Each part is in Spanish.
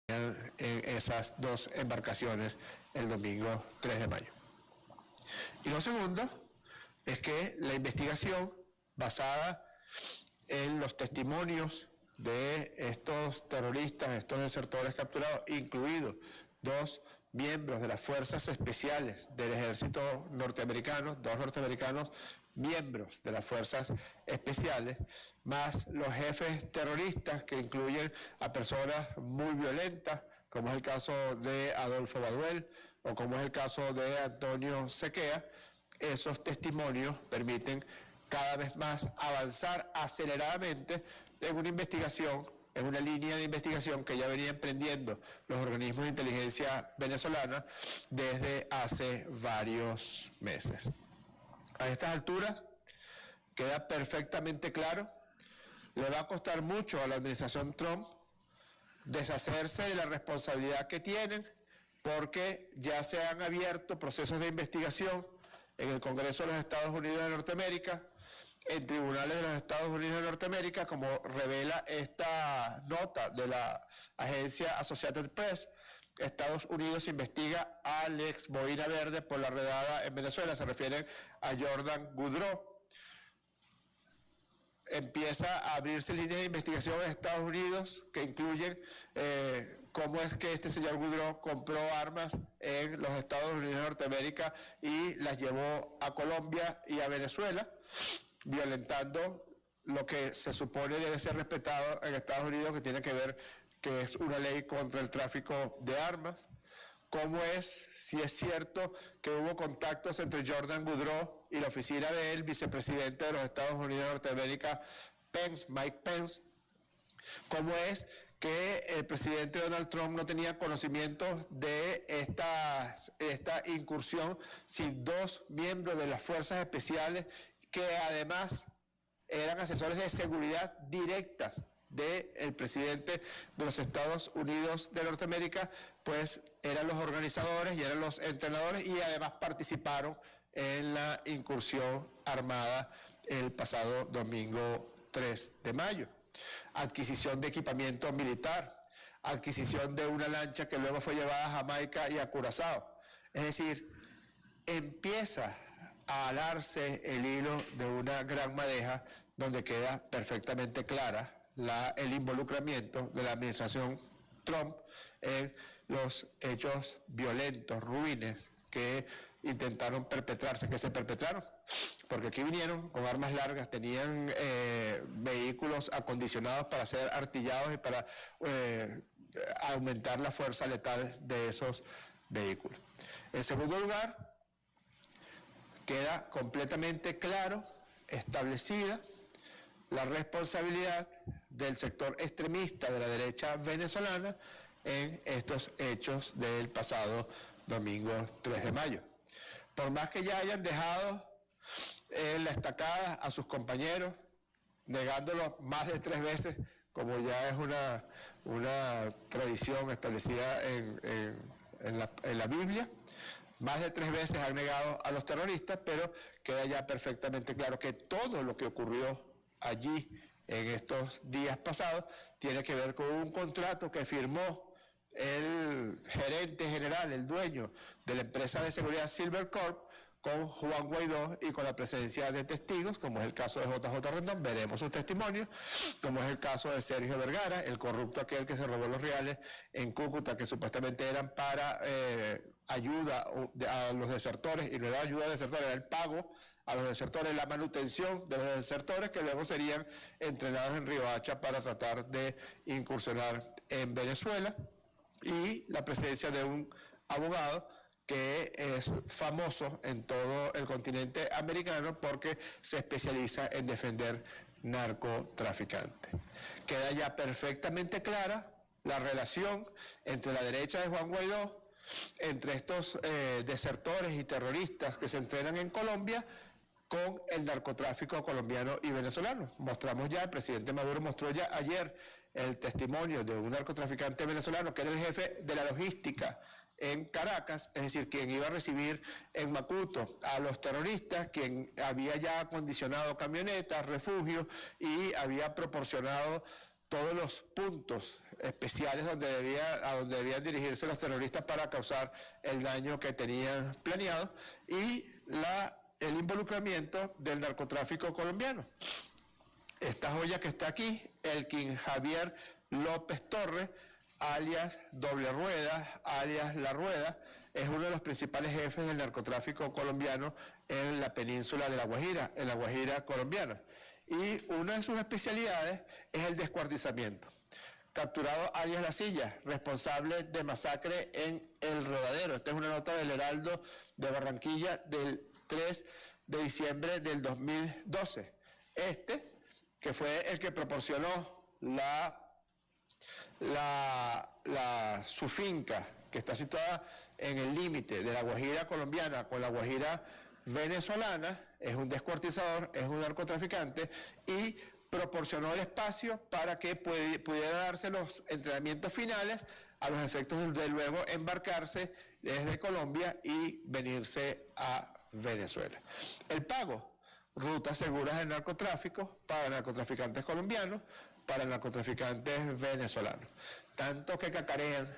en esas dos embarcaciones el domingo 3 de mayo. Y lo segundo es que la investigación basada en los testimonios de estos terroristas, estos desertores capturados, incluidos dos miembros de las fuerzas especiales del ejército norteamericano, dos norteamericanos miembros de las fuerzas especiales, más los jefes terroristas que incluyen a personas muy violentas, como es el caso de Adolfo Baduel o como es el caso de Antonio Sequea. Esos testimonios permiten cada vez más avanzar aceleradamente en una investigación, en una línea de investigación que ya venían emprendiendo los organismos de inteligencia venezolana desde hace varios meses. A estas alturas queda perfectamente claro, le va a costar mucho a la administración Trump deshacerse de la responsabilidad que tienen, porque ya se han abierto procesos de investigación en el Congreso de los Estados Unidos de Norteamérica, en tribunales de los Estados Unidos de Norteamérica, como revela esta nota de la agencia Associated Press. Estados Unidos investiga al ex Boina Verde por la redada en Venezuela, se refieren a Jordan Goudreau. Empieza a abrirse líneas de investigación en Estados Unidos que incluyen cómo es que este señor Goudreau compró armas en los Estados Unidos de Norteamérica y las llevó a Colombia y a Venezuela, violentando lo que se supone debe ser respetado en Estados Unidos, que tiene que ver que es una ley contra el tráfico de armas. ¿Cómo es, si es cierto, que hubo contactos entre Jordan Goudreau y la oficina del vicepresidente de los Estados Unidos de Norteamérica, Mike Pence? ¿Cómo es que el presidente Donald Trump no tenía conocimiento de esta incursión sin dos miembros de las fuerzas especiales que además eran asesores de seguridad directas del presidente de los Estados Unidos de Norteamérica? Pues eran los organizadores y eran los entrenadores y además participaron en la incursión armada el pasado domingo 3 de mayo. Adquisición de equipamiento militar, adquisición de una lancha que luego fue llevada a Jamaica y a Curazao. Es decir, empieza a alarse el hilo de una gran madeja donde queda perfectamente clara el involucramiento de la administración Trump en los hechos violentos, ruines, que intentaron perpetrarse, que se perpetraron, porque aquí vinieron con armas largas, tenían vehículos acondicionados para ser artillados y para aumentar la fuerza letal de esos vehículos. En segundo lugar, queda completamente claro, establecida, la responsabilidad del sector extremista de la derecha venezolana en estos hechos del pasado domingo 3 de mayo. Por más que ya hayan dejado en la estacada a sus compañeros, negándolo más de 3 veces, como ya es una tradición establecida en la Biblia, más de 3 veces han negado a los terroristas, pero queda ya perfectamente claro que todo lo que ocurrió allí en estos días pasados tiene que ver con un contrato que firmó el gerente general, el dueño de la empresa de seguridad Silver Corp, con Juan Guaidó y con la presencia de testigos, como es el caso de JJ Rendón, veremos sus testimonios, como es el caso de Sergio Vergara, el corrupto aquel que se robó los reales en Cúcuta, que supuestamente eran para ayuda a los desertores, y no era ayuda a desertores, era el pago a los desertores, la manutención de los desertores que luego serían entrenados en Riohacha para tratar de incursionar en Venezuela, y la presencia de un abogado que es famoso en todo el continente americano porque se especializa en defender narcotraficantes. Queda ya perfectamente clara la relación entre la derecha de Juan Guaidó, entre estos desertores y terroristas que se entrenan en Colombia, con el narcotráfico colombiano y venezolano. Mostramos ya, el presidente Maduro mostró ya ayer el testimonio de un narcotraficante venezolano que era el jefe de la logística en Caracas, es decir, quien iba a recibir en Macuto a los terroristas, quien había ya acondicionado camionetas, refugios y había proporcionado todos los puntos especiales a donde debían dirigirse los terroristas para causar el daño que tenían planeado, y el involucramiento del narcotráfico colombiano. Esta joya que está aquí, Elkin Javier López Torres, alias Doble Rueda, alias La Rueda, es uno de los principales jefes del narcotráfico colombiano en la península de La Guajira, en la Guajira colombiana. Y una de sus especialidades es el descuartizamiento. Capturado alias La Silla, responsable de masacre en El Rodadero. Esta es una nota del Heraldo de Barranquilla del 3 de diciembre del 2012. Que fue el que proporcionó su finca, que está situada en el límite de la Guajira colombiana con la Guajira venezolana, es un descuartizador, es un narcotraficante, y proporcionó el espacio para que pudiera darse los entrenamientos finales a los efectos de luego embarcarse desde Colombia y venirse a Venezuela. El pago: rutas seguras de narcotráfico para narcotraficantes colombianos, para narcotraficantes venezolanos. Tanto que cacarean,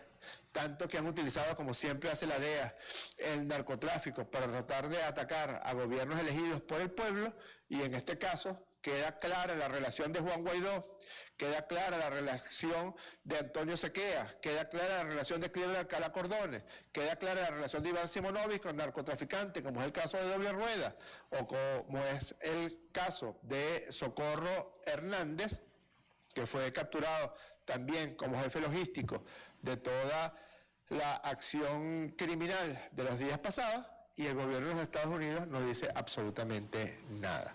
tanto que han utilizado, como siempre hace la DEA, el narcotráfico para tratar de atacar a gobiernos elegidos por el pueblo, y en este caso queda clara la relación de Juan Guaidó, queda clara la relación de Antonio Sequea, queda clara la relación de Cliver Alcalá Cordones, queda clara la relación de Iván Simonovic con narcotraficante, como es el caso de Doble Rueda, o como es el caso de Socorro Hernández, que fue capturado también como jefe logístico de toda la acción criminal de los días pasados, y el gobierno de los Estados Unidos no dice absolutamente nada.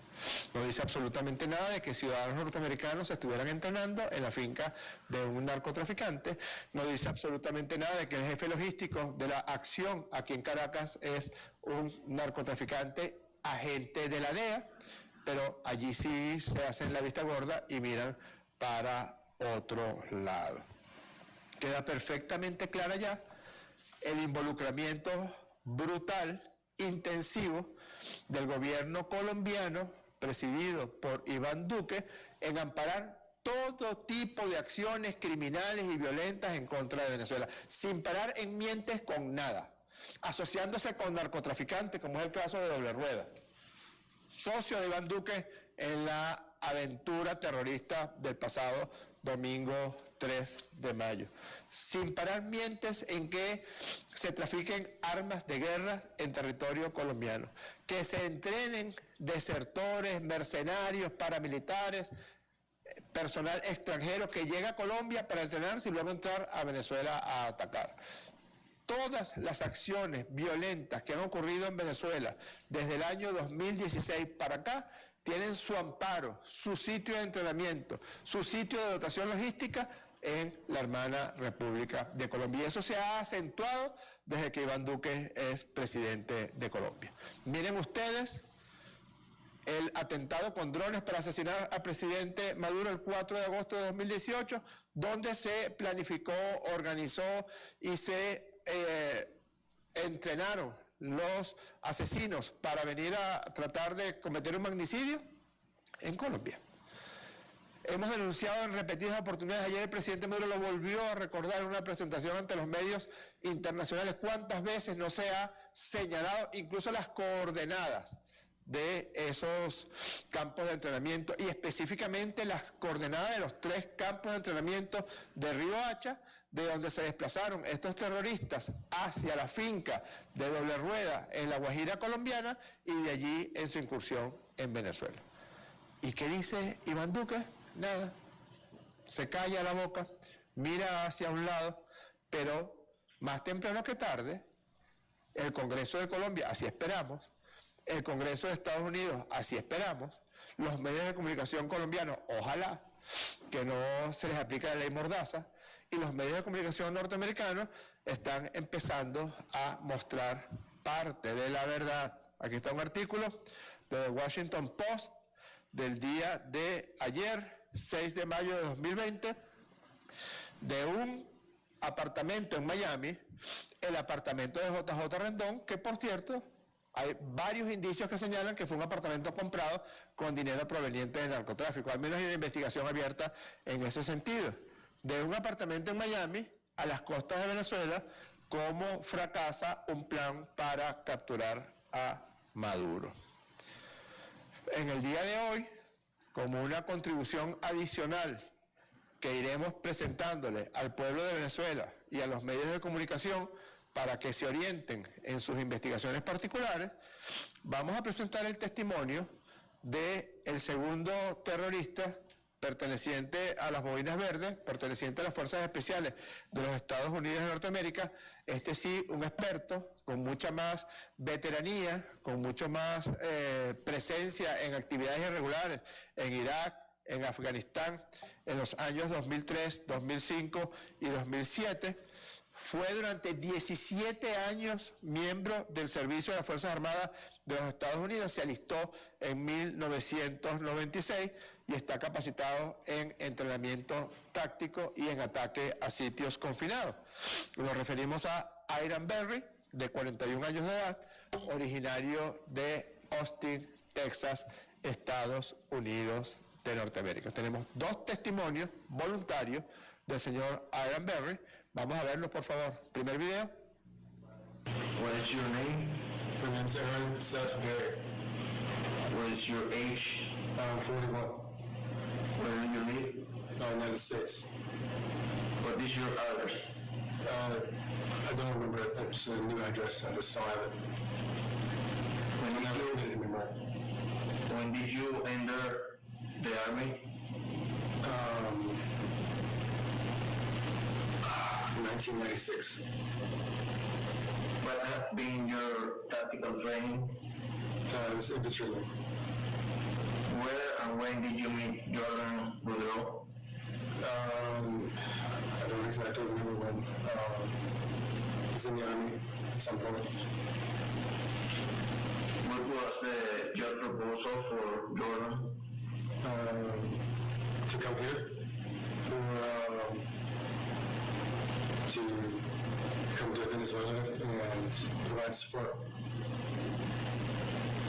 No dice absolutamente nada de que ciudadanos norteamericanos se estuvieran entrenando en la finca de un narcotraficante. No dice absolutamente nada de que el jefe logístico de la acción aquí en Caracas es un narcotraficante agente de la DEA, pero allí sí se hacen la vista gorda y miran para otro lado. Queda perfectamente clara ya el involucramiento brutal, intensivo, del gobierno colombiano, presidido por Iván Duque, en amparar todo tipo de acciones criminales y violentas en contra de Venezuela, sin parar en mientes con nada, asociándose con narcotraficantes, como es el caso de Doble Rueda, socio de Iván Duque en la aventura terrorista del pasado domingo 3 de mayo. Sin parar mientes en que se trafiquen armas de guerra en territorio colombiano, que se entrenen desertores, mercenarios, paramilitares, personal extranjero que llega a Colombia para entrenarse y luego entrar a Venezuela a atacar. Todas las acciones violentas que han ocurrido en Venezuela desde el año 2016 para acá tienen su amparo, su sitio de entrenamiento, su sitio de dotación logística en la hermana República de Colombia. Y eso se ha acentuado desde que Iván Duque es presidente de Colombia. Miren ustedes el atentado con drones para asesinar al presidente Maduro el 4 de agosto de 2018, donde se planificó, organizó y se entrenaron los asesinos para venir a tratar de cometer un magnicidio en Colombia. Hemos denunciado en repetidas oportunidades, ayer el presidente Maduro lo volvió a recordar en una presentación ante los medios internacionales, cuántas veces no se ha señalado incluso las coordenadas de esos campos de entrenamiento, y específicamente las coordenadas de los 3 campos de entrenamiento de Río Hacha, de donde se desplazaron estos terroristas hacia la finca de Doble Rueda en la Guajira colombiana y de allí en su incursión en Venezuela. ¿Y qué dice Iván Duque? Nada. Se calla la boca, mira hacia un lado, pero más temprano que tarde, el Congreso de Colombia, así esperamos, el Congreso de Estados Unidos, así esperamos, los medios de comunicación colombianos, ojalá que no se les aplique la ley Mordaza, y los medios de comunicación norteamericanos están empezando a mostrar parte de la verdad. Aquí está un artículo de The Washington Post del día de ayer, 6 de mayo de 2020, de un apartamento en Miami, el apartamento de JJ Rendón, que por cierto, hay varios indicios que señalan que fue un apartamento comprado con dinero proveniente del narcotráfico. Al menos hay una investigación abierta en ese sentido. de un apartamento en Miami a las costas de Venezuela, cómo fracasa un plan para capturar a Maduro. En el día de hoy, como una contribución adicional que iremos presentándole al pueblo de Venezuela y a los medios de comunicación para que se orienten en sus investigaciones particulares, vamos a presentar el testimonio del segundo terrorista perteneciente a las Boinas Verdes, perteneciente a las Fuerzas Especiales de los Estados Unidos de Norteamérica, este sí, un experto con mucha más veteranía, con mucho más presencia en actividades irregulares en Irak, en Afganistán, en los años 2003, 2005 y 2007, fue durante 17 años miembro del Servicio de las Fuerzas Armadas de los Estados Unidos, se alistó en 1996 y está capacitado en entrenamiento táctico y en ataque a sitios confinados. Nos referimos a Iran Berry, de 41 años de edad, originario de Austin, Texas, Estados Unidos de Norteamérica. Tenemos dos testimonios voluntarios del señor Iran Berry. Vamos a verlos, por favor. Primer video. What is your name? My name's Aaron Seth Berry. What is your age? I'm 41. Where do you live? United States. What is your address? I don't remember it. It's a new address. I just don't have it. When did you enter the army? 1996. What has been your tactical training? It's infantryman. Where and when did you meet Jordan Boudreaux? I don't exactly remember when. He's in the army at some point. What was your proposal for Jordan? To come here to come to Venezuela and provide support.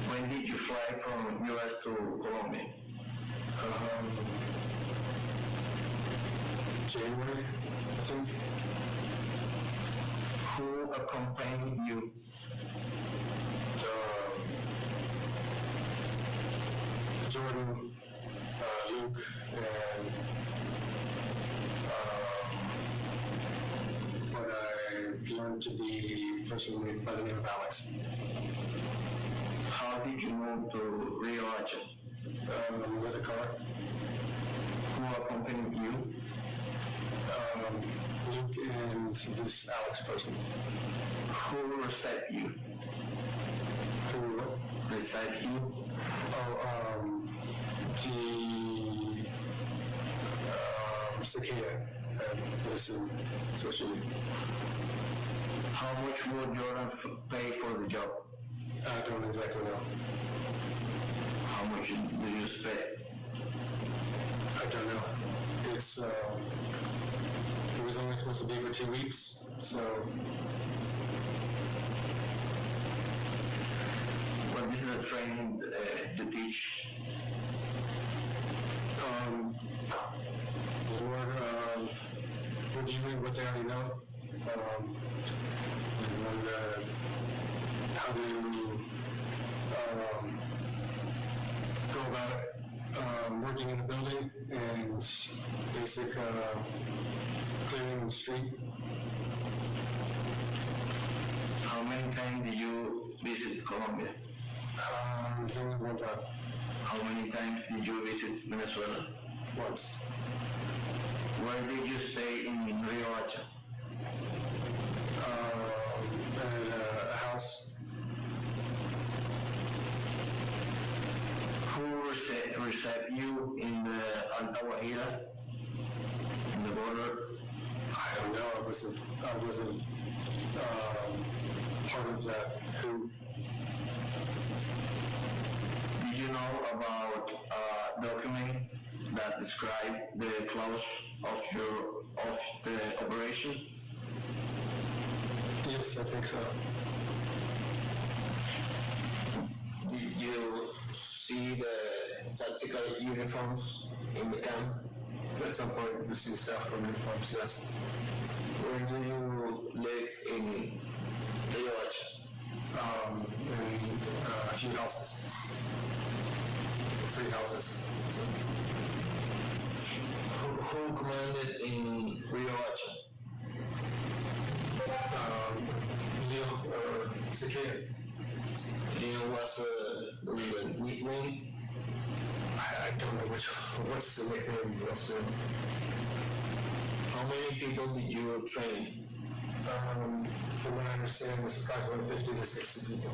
When did you fly from U.S. to Colombia? January, I think. Who accompanied you? Jordan, Luke, and what I learned to be a person by the name of Alex. How did you move to Rio Hacha? With a car. Who accompanied you? Luke and this Alex person. Who received you? Who Received you? The Cicada, listen, especially. How much would Jordan pay for the job? I don't exactly know. How much do you expect? I don't know. It's it was only supposed to be for 2 weeks, so What is the training to teach? more reviewing what they already know, and how to go about it, working in a building and basic clearing the street. How many times did you visit Colombia? Only one time, How many times did you visit Venezuela? once. Where did you stay in Rio Hacha? At a house. Who received you in the Alta Guajira, in the border? I don't know. I wasn't part of that. Who? Did you know about a document that described the clause of the operation? Yes, I think so. Did you see the tactical uniforms in the camp? at some point receive staff permit forms, yes. Where do you live in Rio Hacha? In a few houses. 3 houses. Who commanded in Rio Hacha? Leo Cicada. Leo was a nickname. I don't know what's the nickname was there. How many people did you train? From what I understand, it's approximately 50 to 60 people.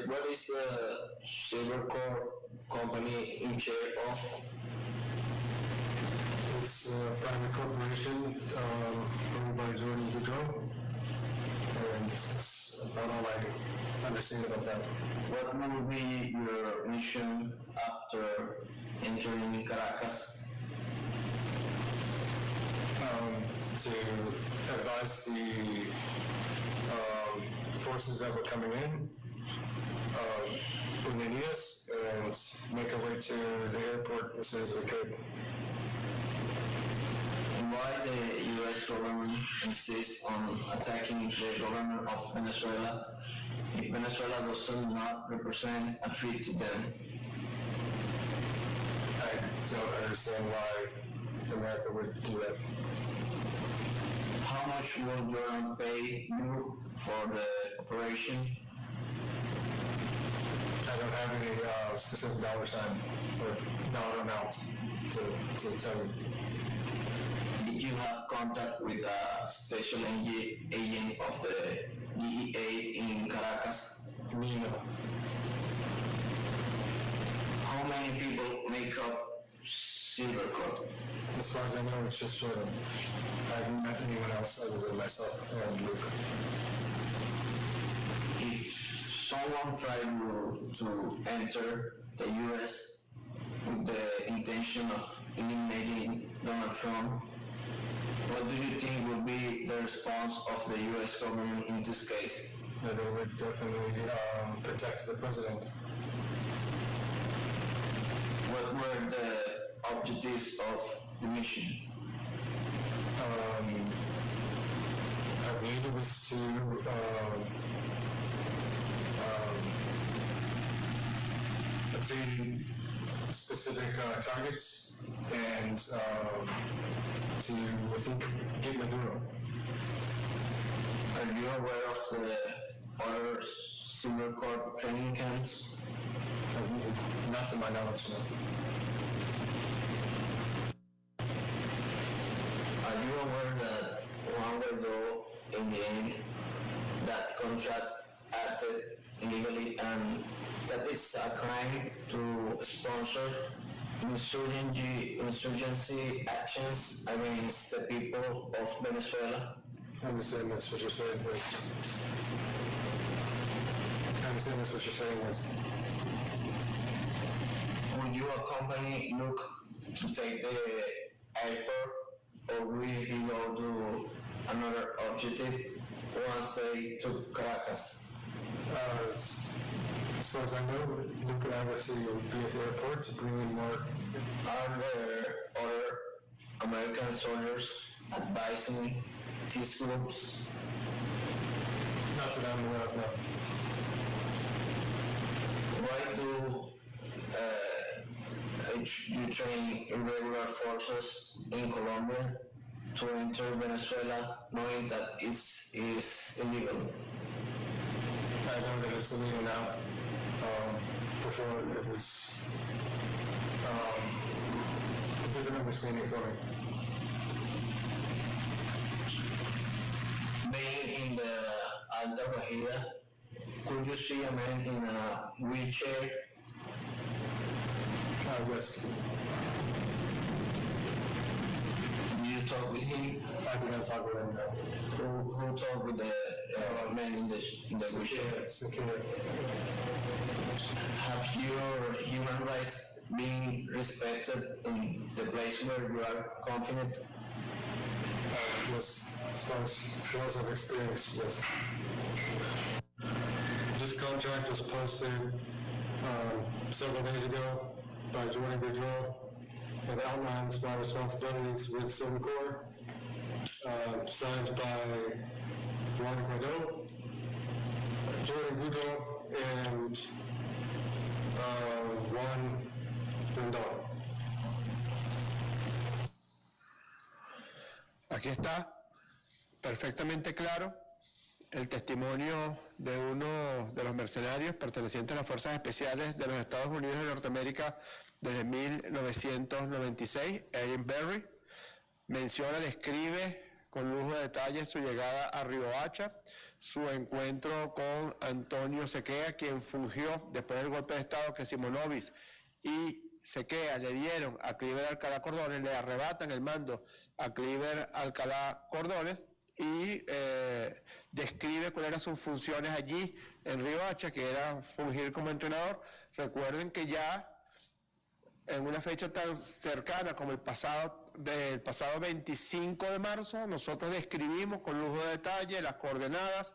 What is the Silver Corp company in charge of? It's a private corporation owned by Jordan Boudreaux, and it's about all I understand about that. What will be your mission after entering Caracas? To advise the forces that were coming in when they need us, and make our way to the airport as soon as we could. Why the U.S. government insists on attacking the government of Venezuela if Venezuela does not represent a threat to them? I don't understand why America would do that. How much will Jordan pay you for the operation? I don't have any specific dollar sign or dollar amount to tell you. Did you have contact with a special agent of the DEA in Caracas? Me, no. How many people make up Silver Corp? As far as I know, it's just Jordan. I haven't met anyone else other than myself and Luke. If someone tried to enter the U.S. with the intention of eliminating Donald Trump, what do you think will be the response of the U.S. government in this case? That they would definitely protect the president. What were the objectives of the mission? I believe it was to obtain specific targets and to, I think, get Maduro. Are you aware of the other Silver Corp training camps? Not to my knowledge, no. Are you aware that Juan Guaidó, in the end, that contract acted illegally and that it's a crime to sponsor insurgency actions against the people of Venezuela? I understand that's what you're saying, Liz. I understand that's what you're saying, Liz. Would you accompany Luke to take the airport, or will he go to another objective once they took Caracas? As far as I know, Luke and I were to be at the airport to bring in more. Are there other American soldiers advising these groups? Not that I'm aware of, no. Why do you train irregular forces in Colombia to enter Venezuela knowing that it is illegal? I know that it's illegal now. Before it was a different understanding for me. Being in the Alta Guajira, could you see a man in a wheelchair? Yes. Do you talk with him? I did not talk with him, no. Who talked with the man in the wheelchair? Cicada. Have your human rights been respected in the place where you are confident? Yes, as far as I've experienced, yes. This contract was posted several days ago by Jordan Boudreaux and outlines my responsibilities with Civil Corps, signed by Juan Guaido, Jordan Goudreau, and Juan Rendon. Aquí está, perfectamente claro, el testimonio de uno de los mercenarios pertenecientes a las Fuerzas Especiales de los Estados Unidos de Norteamérica desde 1996, Erin Berry. Menciona, describe con lujo de detalles su llegada a Riohacha, su encuentro con Antonio Sequea, quien fungió después del golpe de Estado que Simonovic y Sequea le dieron a Cliver Alcalá Cordones, le arrebatan el mando a Cliver Alcalá Cordones y describe cuáles eran sus funciones allí en Riohacha, que era fungir como entrenador. Recuerden que ya en una fecha tan cercana como el pasado 25 de marzo, nosotros describimos con lujo de detalle las coordenadas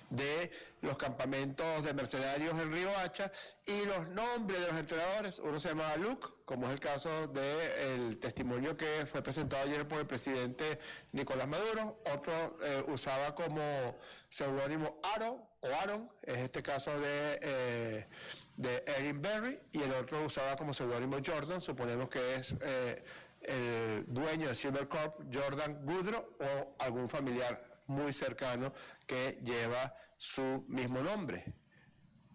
de los campamentos de mercenarios en Riohacha y los nombres de los entrenadores. Uno se llamaba Luke, como es el caso del testimonio que fue presentado ayer por el presidente Nicolás Maduro. Otro usaba como seudónimo Aaron, es este caso de Erin Berry, y el otro usaba como seudónimo Jordan, suponemos que es el dueño de Silver Corp, Jordan Goudreau, o algún familiar muy cercano que lleva su mismo nombre.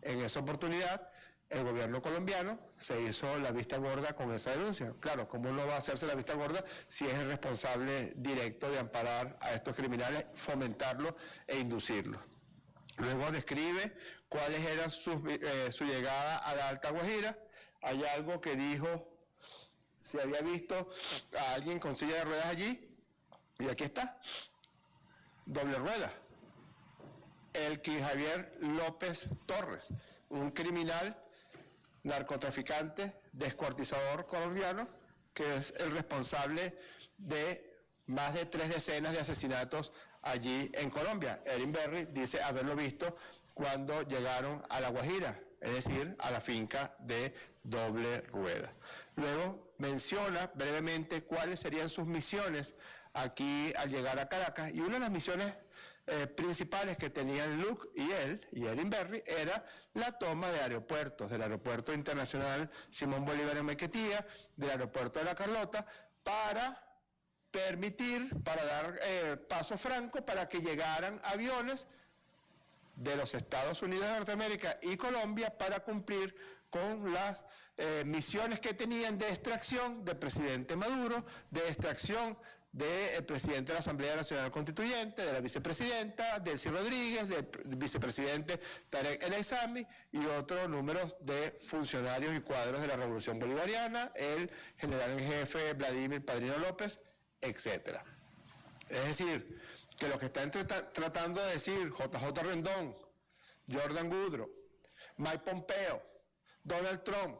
En esa oportunidad, el gobierno colombiano se hizo la vista gorda con esa denuncia. Claro, ¿cómo no va a hacerse la vista gorda si es el responsable directo de amparar a estos criminales, fomentarlos e inducirlos? Luego describe cuáles eran su llegada a la Alta Guajira. Hay algo que dijo, si había visto a alguien con silla de ruedas allí, y aquí está, doble rueda. Elkin Javier López Torres, un criminal, narcotraficante, descuartizador colombiano, que es el responsable de más de 3 decenas de asesinatos allí en Colombia. Erin Berry dice haberlo visto cuando llegaron a La Guajira, es decir, a la finca de Doble Rueda. Luego menciona brevemente cuáles serían sus misiones aquí al llegar a Caracas, y una de las misiones principales que tenían Luke y él, y Erin Berry, era la toma de aeropuertos, del Aeropuerto Internacional Simón Bolívar en Maiquetía, del Aeropuerto de La Carlota, para dar paso franco para que llegaran aviones de los Estados Unidos de Norteamérica y Colombia para cumplir con las misiones que tenían de extracción del presidente Maduro, de extracción del presidente de la Asamblea Nacional Constituyente, de la vicepresidenta Delcy Rodríguez, del vicepresidente Tarek El Aissami y otros números de funcionarios y cuadros de la Revolución Bolivariana, el general en jefe Vladimir Padrino López, etc. Es decir, que lo que están tratando de decir JJ Rendón, Jordan Goudreau, Mike Pompeo, Donald Trump,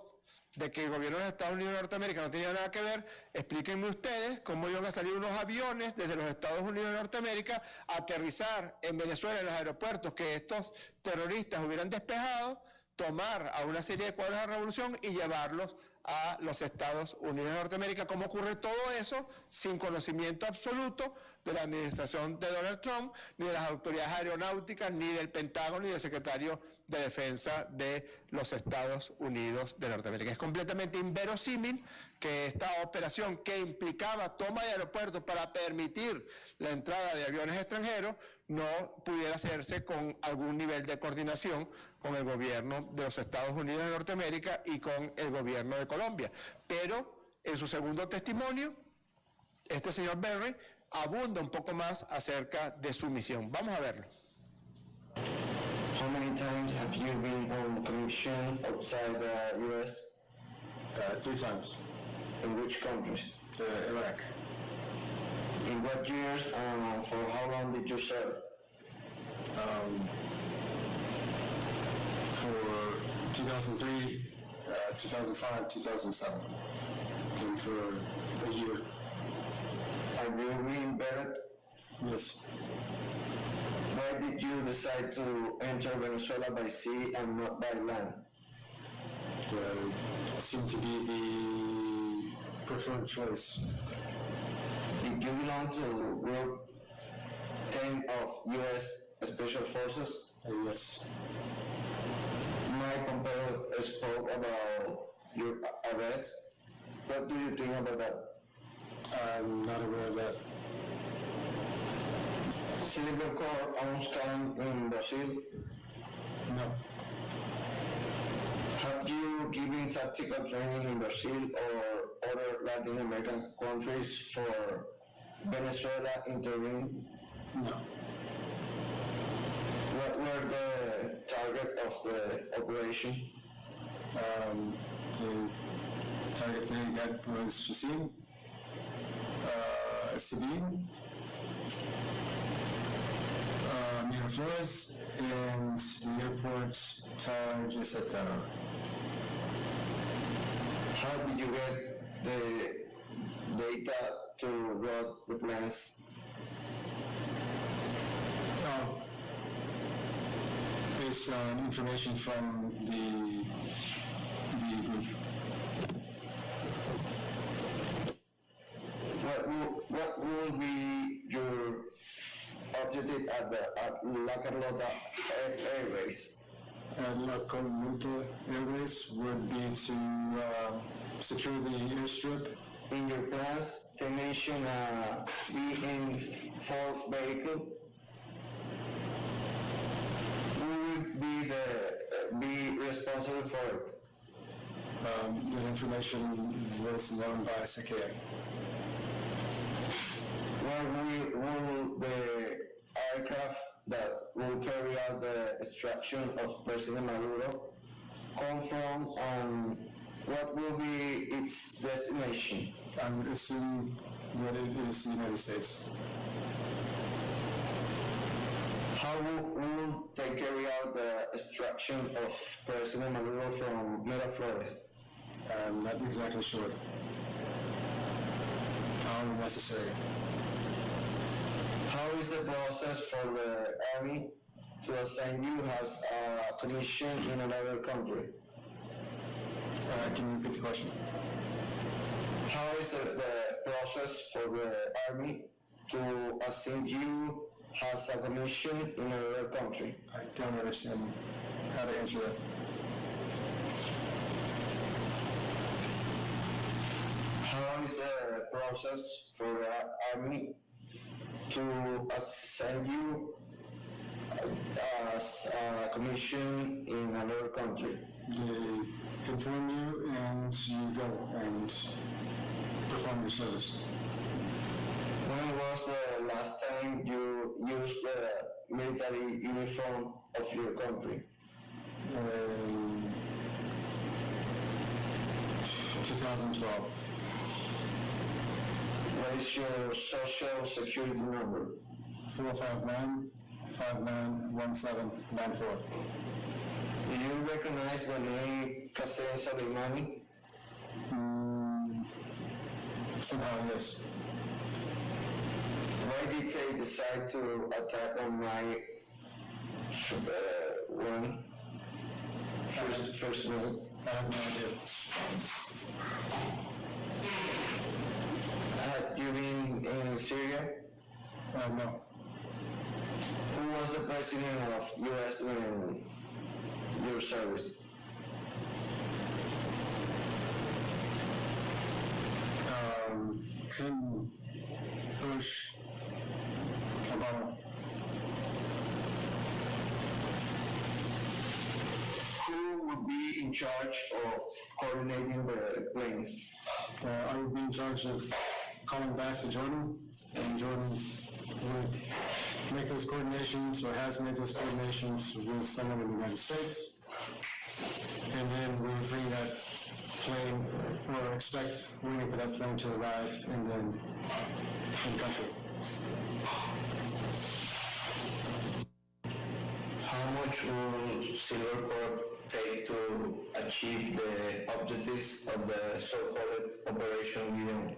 de que el gobierno de los Estados Unidos de Norteamérica no tenía nada que ver, explíquenme ustedes cómo iban a salir unos aviones desde los Estados Unidos de Norteamérica a aterrizar en Venezuela en los aeropuertos que estos terroristas hubieran despejado, tomar a una serie de cuadros de la revolución y llevarlos a los Estados Unidos de Norteamérica. ¿Cómo ocurre todo eso sin conocimiento absoluto de la administración de Donald Trump, ni de las autoridades aeronáuticas, ni del Pentágono, ni del secretario de Defensa de los Estados Unidos de Norteamérica? Es completamente inverosímil que esta operación, que implicaba toma de aeropuertos para permitir la entrada de aviones extranjeros, no pudiera hacerse con algún nivel de coordinación con el gobierno de los Estados Unidos de Norteamérica y con el gobierno de Colombia. Pero en su segundo testimonio, este señor Berry abunda un poco más acerca de su misión. Vamos a verlo. How many times have you been on commission outside the U.S.? 3 times. In which countries? Iraq. In what years and for how long did you serve? For 2003, 2005, 2007, and for a year. Are you Green Beret? Yes. Why did you decide to enter Venezuela by sea and not by land? Seemed to be the preferred choice. Did you belong to Group 10 of U.S. Special Forces? Yes. Mike Pompeo spoke about your arrest. What do you think about that? I'm not aware of that. Silvercorp owns camp in Brazil. No. Have you given tactical training in Brazil or other Latin American countries for Venezuela intervene? No. What were the target of the operation? The target they got was Chassin, Sabine, Miraflores, and the airport's Tarjeta. How did you get the data to route the plans? Based on information from the group. What will be your objective at La Carlota Airways? La Carlota Airways would be to secure the airstrip. In your plans, they mention a BN4 vehicle. Who will be responsible for it? The information was known by Sakea. Where will the aircraft that will carry out the extraction of President Maduro come from, and what will be its destination? I would assume that it is the United States. How will they carry out the extraction of President Maduro from Miraflores? I'm not exactly sure. How necessary. How is the process for the Army to assign you as a commission in another country? Can you repeat the question? How is the process for the Army to assign you as a commission in another country? I don't understand how to answer that. How is the process for the Army to assign you as a commission in another country? They inform you and you go and perform your service. When was the last time you used the military uniform of your country? 2012. What is your social security number? 459-591794. Do you recognize the name Qasem Soleimani? Somehow, yes. Why did they decide to attack on my first month? I have no idea. Had you been in Syria? No. Who was the president of U.S. during your service? Clinton, Bush, Obama. Who would be in charge of coordinating the plane? I would be in charge of calling back to Jordan, and Jordan would make those coordinations, or has made those coordinations with someone in the United States, and then we would bring that plane, or expect waiting for that plane to arrive, and then in country. How much will Silvercorp take to achieve the objectives of the so-called Operation Gideon?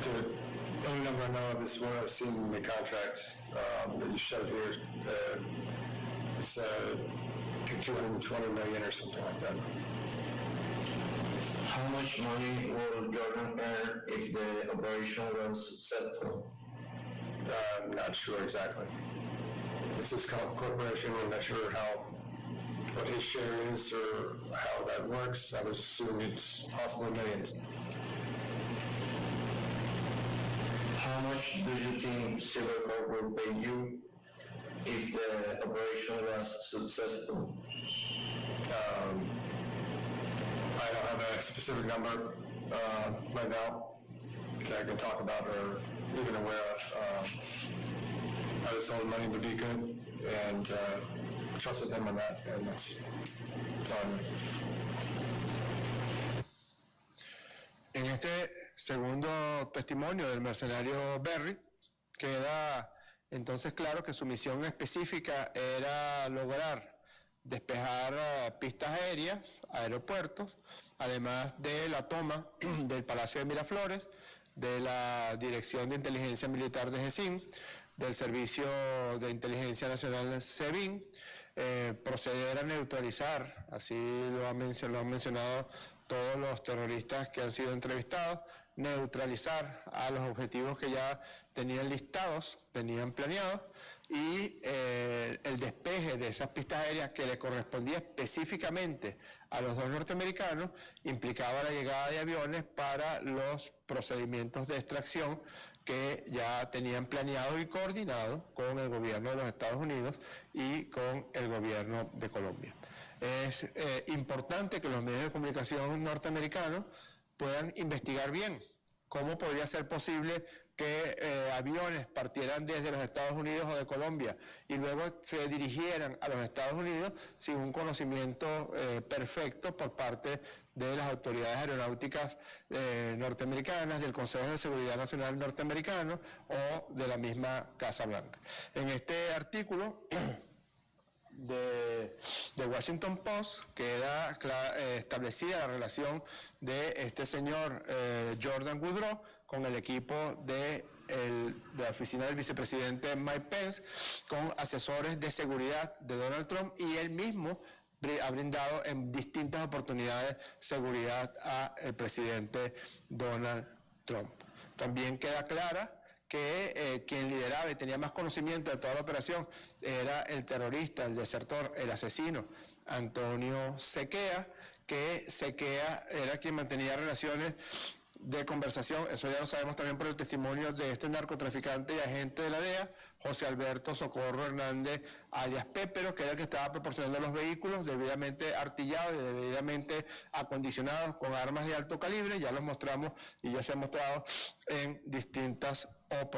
The only number I know of is what I've seen in the contract that you showed here. It's 220 million or something like that. much money will Jordan earn if the operation was successful? I'm not sure exactly. It's his corporation, I'm not sure what his share is or how that works. I would assume it's possibly millions. How much do you think Silvercorp will pay you if the operation was successful? I don't have a specific number right now that I can talk about or even aware of. I was told money would be good and trusted him on that, and that's all I know. En este segundo testimonio del mercenario Berry, queda entonces claro que su misión específica era lograr despejar pistas aéreas, aeropuertos, además de la toma del Palacio de Miraflores, de la Dirección de Inteligencia Militar de GESIM, del Servicio de Inteligencia Nacional SEBIN, proceder a neutralizar, así lo han mencionado todos los terroristas que han sido entrevistados, neutralizar a los objetivos que ya tenían listados, tenían planeados, y el despeje de esas pistas aéreas que le correspondía específicamente a los dos norteamericanos implicaba la llegada de aviones para los procedimientos de extracción que ya tenían planeado y coordinado con el gobierno de los Estados Unidos y con el gobierno de Colombia. Es importante que los medios de comunicación norteamericanos puedan investigar bien cómo podría ser posible que aviones partieran desde los Estados Unidos o de Colombia y luego se dirigieran a los Estados Unidos sin un conocimiento perfecto por parte de las autoridades aeronáuticas norteamericanas, del Consejo de Seguridad Nacional norteamericano o de la misma Casa Blanca. En este artículo de Washington Post queda establecida la relación de este señor Jordan Woodrow con el equipo de la oficina del vicepresidente Mike Pence, con asesores de seguridad de Donald Trump, y él mismo ha brindado en distintas oportunidades seguridad al presidente Donald Trump. También queda clara que quien lideraba y tenía más conocimiento de toda la operación era el terrorista, el desertor, el asesino, Antonio Sequea, que Sequea era quien mantenía relaciones de conversación, eso ya lo sabemos también por el testimonio de este narcotraficante y agente de la DEA, José Alberto Socorro Hernández, alias Pépero, que era el que estaba proporcionando los vehículos debidamente artillados y debidamente acondicionados con armas de alto calibre. Ya los mostramos y ya se han mostrado en distintas oportunidades.